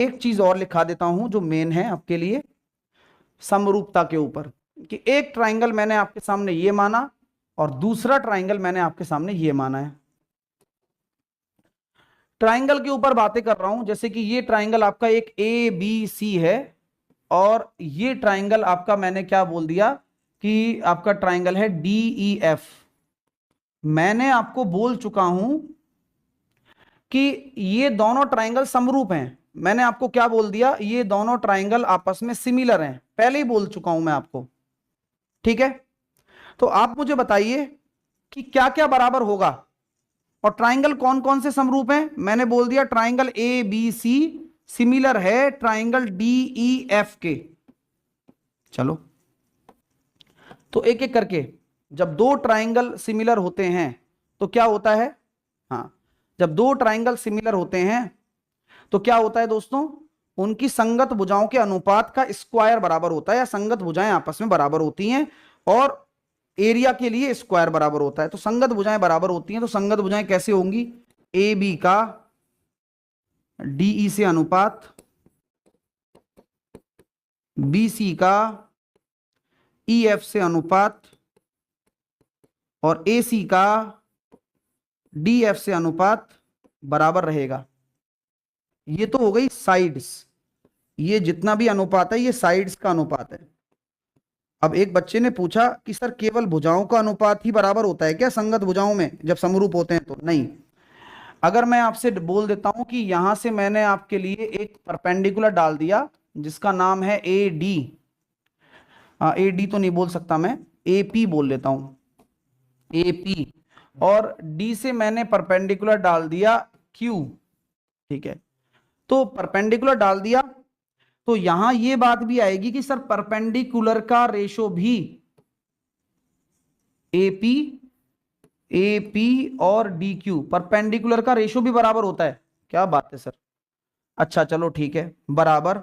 एक चीज और लिखा देता हूं जो मेन है आपके लिए समरूपता के ऊपर, कि एक ट्राइंगल मैंने आपके सामने ये माना और दूसरा ट्राइंगल मैंने आपके सामने ये माना है। ट्राइंगल के ऊपर बातें कर रहा हूं, जैसे कि ये ट्राइंगल आपका एक ए बी सी है और ये ट्राइंगल आपका मैंने क्या बोल दिया कि आपका ट्राइंगल है डी ई एफ। मैंने आपको बोल चुका हूं कि ये दोनों ट्राइंगल समरूप हैं। मैंने आपको क्या बोल दिया, ये दोनों ट्राइंगल आपस में सिमिलर हैं, पहले ही बोल चुका हूं मैं आपको। ठीक है, तो आप मुझे बताइए कि क्या क्या बराबर होगा और ट्राइंगल कौन कौन से समरूप हैं। मैंने बोल दिया triangle A B C similar है ट्राइंगल डी ई एफ के। चलो तो एक एक करके, जब दो ट्राइंगल सिमिलर होते हैं तो क्या होता है, हाँ, जब दो ट्राइंगल सिमिलर होते हैं तो क्या होता है दोस्तों, उनकी संगत भुजाओं के अनुपात का स्क्वायर बराबर होता है, या संगत भुजाएं आपस में बराबर होती हैं और एरिया के लिए स्क्वायर बराबर होता है। तो संगत भुजाएं बराबर होती हैं, तो संगत भुजाएं कैसे होंगी, ए बी का डीई से अनुपात, बी सी का ई एफ से अनुपात और ए सी का डी एफ से अनुपात बराबर रहेगा। ये तो हो गई साइड्स, ये जितना भी अनुपात है ये साइड्स का अनुपात है। अब एक बच्चे ने पूछा कि सर केवल भुजाओं का अनुपात ही बराबर होता है क्या संगत भुजाओं में जब समरूप होते हैं? तो नहीं। अगर मैं आपसे बोल देता हूं कि यहां से मैंने आपके लिए एक परपेंडिकुलर डाल दिया जिसका नाम है ए डी, ए डी तो नहीं बोल सकता मैं, ए पी बोल लेता हूं, ए पी, और डी से मैंने परपेंडिकुलर डाल दिया क्यू। ठीक है, तो परपेंडिकुलर डाल दिया तो यहां ये बात भी आएगी कि सर परपेंडिकुलर का रेशो भी एपी और डी क्यू, परपेंडिकुलर का रेशो भी बराबर होता है। क्या बात है सर, अच्छा चलो ठीक है, बराबर।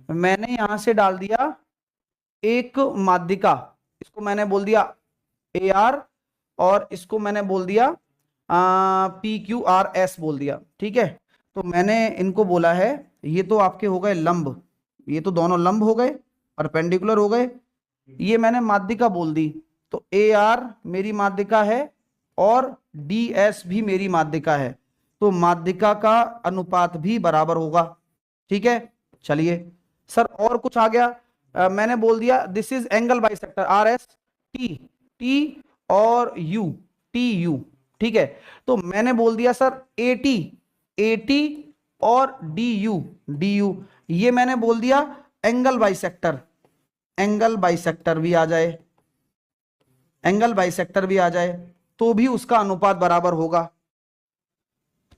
मैंने यहां से डाल दिया एक माध्यिका, इसको मैंने बोल दिया ए आर और इसको मैंने बोल दिया पी क्यू आर एस बोल दिया। ठीक है, तो मैंने इनको बोला है ये तो आपके हो गए लंब, ये तो दोनों लंब हो गए, परपेंडिकुलर हो गए, ये मैंने माध्यिका बोल दी। तो ए आर मेरी माध्यिका है और डी एस भी मेरी माध्यिका है, तो माध्यिका का अनुपात भी बराबर होगा। ठीक है, चलिए सर और कुछ आ गया। मैंने बोल दिया this is angle bisector R S T, T और यू, टी यू। ठीक है, तो मैंने बोल दिया सर ए टी और डी यू, ये मैंने बोल दिया एंगल बाइसेक्टर, एंगल बाइसेक्टर भी आ जाए, एंगल बाइसेक्टर भी आ जाए तो भी उसका अनुपात बराबर होगा।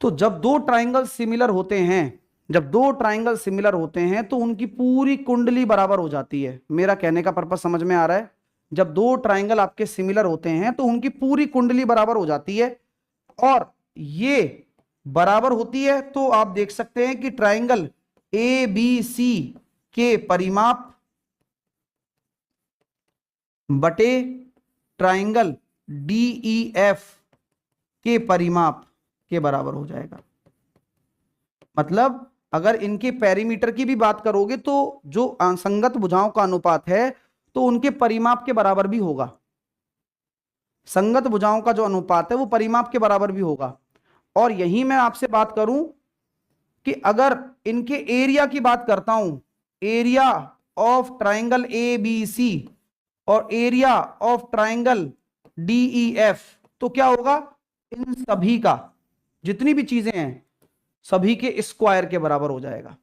तो जब दो ट्राइंगल सिमिलर होते हैं, जब दो ट्राइंगल सिमिलर होते हैं तो उनकी पूरी कुंडली बराबर हो जाती है। मेरा कहने का पर्पस समझ में आ रहा है? जब दो ट्राइंगल आपके सिमिलर होते हैं तो उनकी पूरी कुंडली बराबर हो जाती है, और ये बराबर होती है तो आप देख सकते हैं कि ट्राइंगल ए बी सी के परिमाप बटे ट्राइंगल डी ई एफ के परिमाप के बराबर हो जाएगा। मतलब अगर इनके पेरीमीटर की भी बात करोगे तो जो संगत भुजाओं का अनुपात है तो उनके परिमाप के बराबर भी होगा। संगत भुजाओं का जो अनुपात है वो परिमाप के बराबर भी होगा। और यही मैं आपसे बात करूं कि अगर इनके एरिया की बात करता हूं, area of triangle A B C और area of triangle D E F, तो क्या होगा, इन सभी का जितनी भी चीजें हैं सभी के स्क्वायर के बराबर हो जाएगा।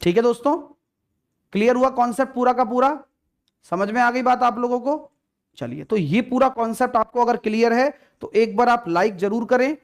ठीक है दोस्तों, क्लियर हुआ कॉन्सेप्ट पूरा का पूरा? समझ में आ गई बात आप लोगों को? चलिए, तो ये पूरा कॉन्सेप्ट आपको अगर क्लियर है तो एक बार आप लाइक जरूर करें